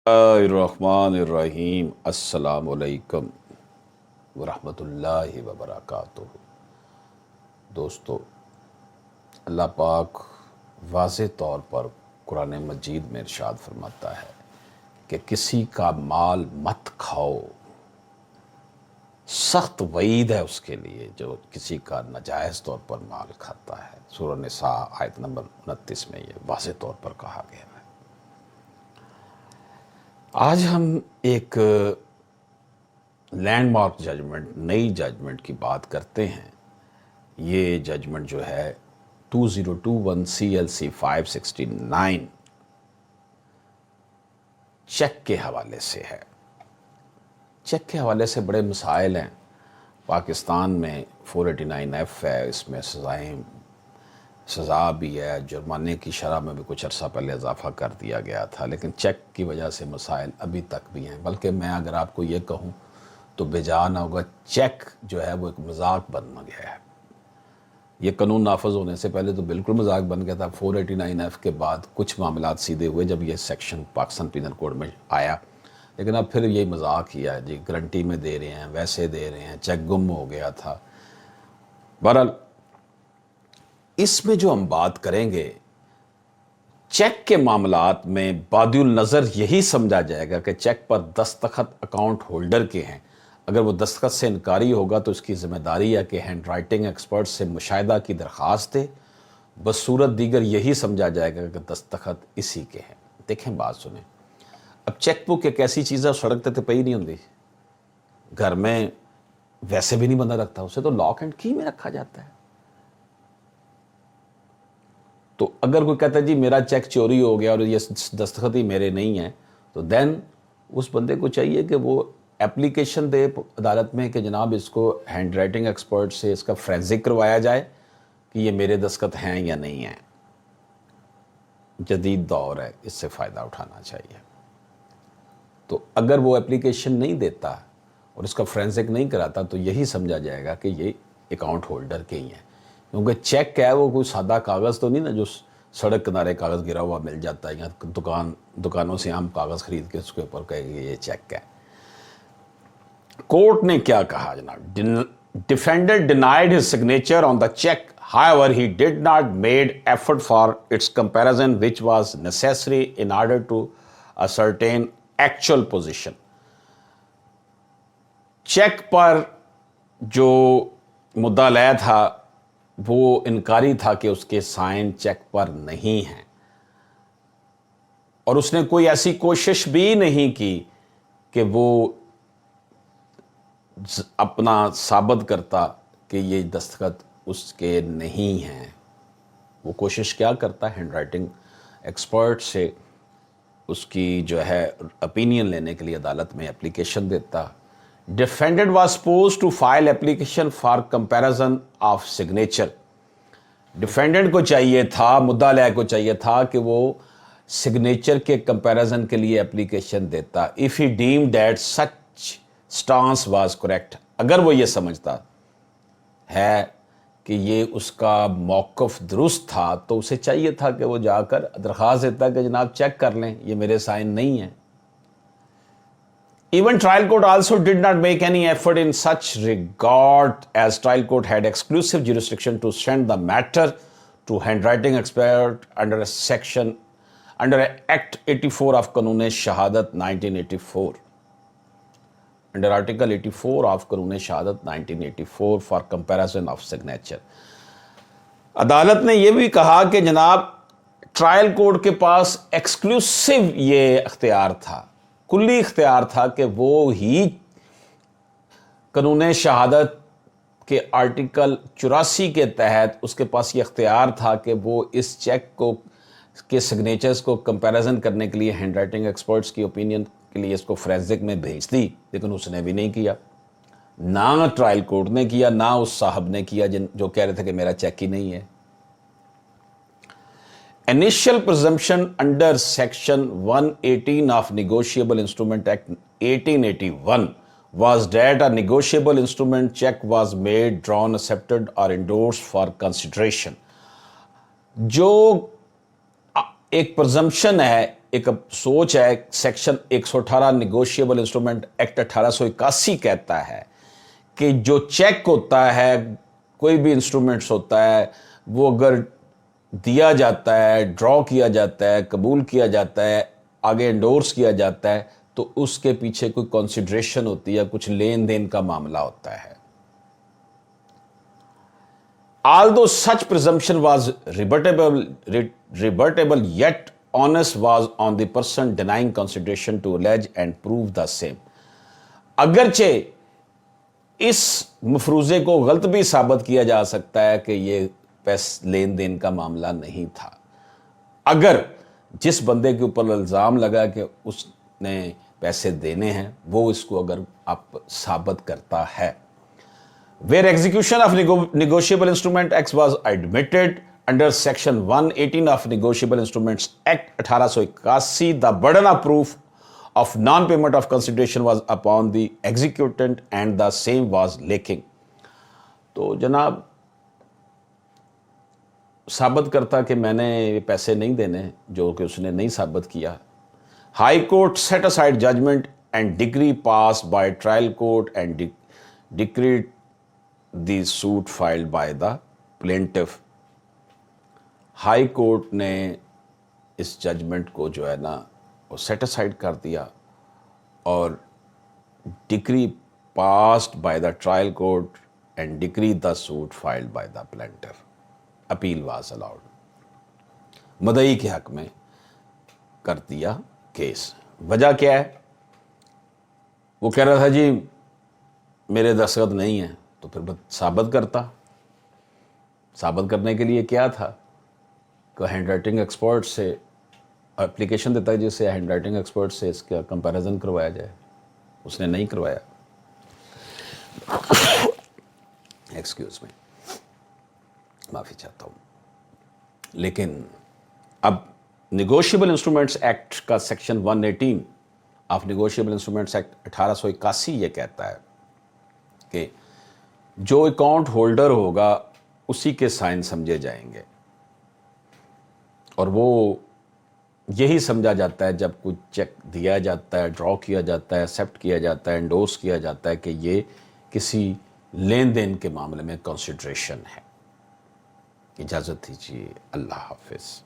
الرحمن السلام علیکم ورحمۃ اللہ وبرکاتہ۔ دوستو، اللہ پاک واضح طور پر قرآن مجید میں ارشاد فرماتا ہے کہ کسی کا مال مت کھاؤ، سخت وعید ہے اس کے لیے جو کسی کا ناجائز طور پر مال کھاتا ہے۔ سورہ نساء آیت نمبر 29 میں یہ واضح طور پر کہا گیا ہے۔ آج ہم ایک لینڈ مارک ججمنٹ، نئی ججمنٹ کی بات کرتے ہیں۔ یہ ججمنٹ جو ہے 2021 CLC 569 چیک کے حوالے سے ہے۔ چیک کے حوالے سے بڑے مسائل ہیں۔ پاکستان میں 489F ہے، اس میں سزا بھی ہے، جرمانے کی شرح میں بھی کچھ عرصہ پہلے اضافہ کر دیا گیا تھا، لیکن چیک کی وجہ سے مسائل ابھی تک بھی ہیں۔ بلکہ میں اگر آپ کو یہ کہوں تو بجا نہ ہوگا، چیک جو ہے وہ ایک مذاق بن گیا ہے۔ یہ قانون نافذ ہونے سے پہلے تو بالکل مذاق بن گیا تھا۔ 489F کے بعد کچھ معاملات سیدھے ہوئے جب یہ سیکشن پاکستان پینل کوڈ میں آیا، لیکن اب پھر یہ مذاق ہی ہے جی، گارنٹی میں دے رہے ہیں، ویسے دے رہے ہیں، چیک گم ہو گیا تھا۔ بہرحال اس میں جو ہم بات کریں گے، چیک کے معاملات میں بادی النظر یہی سمجھا جائے گا کہ چیک پر دستخط اکاؤنٹ ہولڈر کے ہیں۔ اگر وہ دستخط سے انکاری ہوگا تو اس کی ذمہ داری ہے کہ ہینڈ رائٹنگ ایکسپرٹ سے مشاہدہ کی درخواست دے۔ بصورت دیگر یہی سمجھا جائے گا کہ دستخط اسی کے ہیں۔ دیکھیں، بات سنیں۔ اب چیک بک ایک ایسی چیز ہے سڑک تے پئی نہیں ہوتی، گھر میں ویسے بھی نہیں بندہ رکھتا، اسے تو لاک اینڈ کی میں رکھا جاتا ہے۔ تو اگر کوئی کہتا ہے جی میرا چیک چوری ہو گیا اور یہ دستخط ہی میرے نہیں ہیں، تو دین اس بندے کو چاہیے کہ وہ اپلیکیشن دے عدالت میں کہ جناب اس کو ہینڈ رائٹنگ ایکسپرٹ سے اس کا فرینزک کروایا جائے کہ یہ میرے دستخط ہیں یا نہیں ہیں۔ جدید دور ہے، اس سے فائدہ اٹھانا چاہیے۔ تو اگر وہ اپلیکیشن نہیں دیتا اور اس کا فرینزک نہیں کراتا تو یہی سمجھا جائے گا کہ یہ اکاؤنٹ ہولڈر کے ہی ہیں، کیونکہ چیک کیا ہے، وہ کوئی سادہ کاغذ تو نہیں نا جو سڑک کنارے کاغذ گرا ہوا مل جاتا ہے، یا دکانوں سے عام کاغذ خرید کے اس کے اوپر کہے کہ یہ چیک ہے۔ کورٹ نے کیا کہا جناب؟ Defendant denied his signature on the check, however he did not made effort for its comparison which was necessary in order to ascertain actual position۔ Check پر جو مدعا لے تھا وہ انکاری تھا کہ اس کے سائن چیک پر نہیں ہیں، اور اس نے کوئی ایسی کوشش بھی نہیں کی کہ وہ اپنا ثابت کرتا کہ یہ دستخط اس کے نہیں ہیں۔ وہ کوشش کیا کرتا؟ ہینڈ رائٹنگ ایکسپرٹ سے اس کی جو ہے اپینین لینے کے لیے عدالت میں اپلیکیشن دیتا۔ Defendant was suppose to file application for comparison of signature. Defendant کو چاہیے تھا، مدعا لے کو چاہیے تھا کہ وہ سگنیچر کے کمپیریزن کے لیے اپلیکیشن دیتا۔ if he deemed that such stance was correct، اگر وہ یہ سمجھتا ہے کہ یہ اس کا موقف درست تھا تو اسے چاہیے تھا کہ وہ جا کر درخواست دیتا کہ جناب چیک کر لیں، یہ میرے سائن نہیں ہیں۔ Even trial court also did not make any effort in such regard, as trial court had exclusive jurisdiction to send the matter to handwriting expert under Act 84 of Qanun Shahadat 1984, under Article 84 of Qanun Shahadat 1984 for comparison of signature۔ عدالت نے یہ بھی کہا کہ جناب trial court کے پاس exclusive یہ اختیار تھا، کلی اختیار تھا کہ وہ ہی قانون شہادت کے آرٹیکل 84 کے تحت اس کے پاس یہ اختیار تھا کہ وہ اس چیک کو کے سگنیچرز کو کمپیریزن کرنے کے لیے ہینڈ رائٹنگ ایکسپرٹس کی اوپینین کے لیے اس کو فرینزک میں بھیج دی، لیکن اس نے بھی نہیں کیا۔ نہ ٹرائل کورٹ نے کیا، نہ اس صاحب نے کیا جو کہہ رہے تھے کہ میرا چیک ہی نہیں ہے۔ Initial presumption under Section 118 of Negotiable Instrument Act 1881 was that a negotiable instrument check was made, drawn, accepted or endorsed for consideration۔ جو ایک پرزمپشن ہے ایک سوچ ہے. سیکشن 118 نیگوشیبل انسٹرومنٹ ایکٹ 1881 کہتا ہے کہ جو چیک ہوتا ہے، کوئی بھی انسٹرومنٹس ہوتا ہے، وہ اگر دیا جاتا ہے، ڈرا کیا جاتا ہے، قبول کیا جاتا ہے، آگے انڈورس کیا جاتا ہے، تو اس کے پیچھے کوئی کنسیڈریشن ہوتی ہے، کچھ لین دین کا معاملہ ہوتا ہے. Although such presumption was rebuttable, yet onus was on the person denying consideration to allege and prove the same. اگرچہ اس مفروضے کو غلط بھی ثابت کیا جا سکتا ہے کہ یہ لین دین کا معاملہ نہیں تھا، اگر جس بندے کے اوپر الزام لگا کہ اس نے پیسے دینے ہیں وہ اس کو اگر آپ ثابت کرتا ہے. Where execution of Negotiable Instrument Act was admitted under Section 118 of Negotiable Instruments Act 1881, the burden of proof of non-payment of consideration was upon the executant and the same was lacking. تو جناب ثابت کرتا کہ میں نے پیسے نہیں دینے، جو کہ اس نے نہیں ثابت کیا. High court set aside judgment and decree passed by trial court and decreed the suit filed by the plaintiff. High court نے اس ججمنٹ کو جو ہے نا وہ سیٹ اسائڈ کر دیا اور decree passed by the trial court and decree the suit filed by the plaintiff. Appeal was allowed. مدعی کے حق میں کر دیا کیس. وجہ کیا ہے؟ وہ کہہ رہا تھا جی میرے دستخط نہیں ہیں، تو پھر ثابت کرتا. ثابت کرنے کے لیے کیا تھا کہ ہینڈ رائٹنگ ایکسپرٹ سے اپلیکیشن دیتا ہے، جس سے ہینڈ رائٹنگ ایکسپرٹ سے اس کا کمپیریزن کروایا جائے. اس نے نہیں کروایا. ایکسکیوز میں، معافی چاہتا ہوں. لیکن اب نیگوشیبل انسٹرومنٹس ایکٹ کا section 118 of negotiable instruments act 1881 یہ کہتا ہے کہ جو اکاؤنٹ ہولڈر ہوگا اسی کے سائن سمجھے جائیں گے، اور وہ یہی سمجھا جاتا ہے جب کچھ چیک دیا جاتا ہے، ڈرا کیا جاتا ہے، ایکسیپٹ کیا جاتا ہے، انڈورس کیا جاتا ہے کہ یہ کسی لین دین کے معاملے میں کنسیڈریشن ہے. اجازت دیجیے. اللہ حافظ.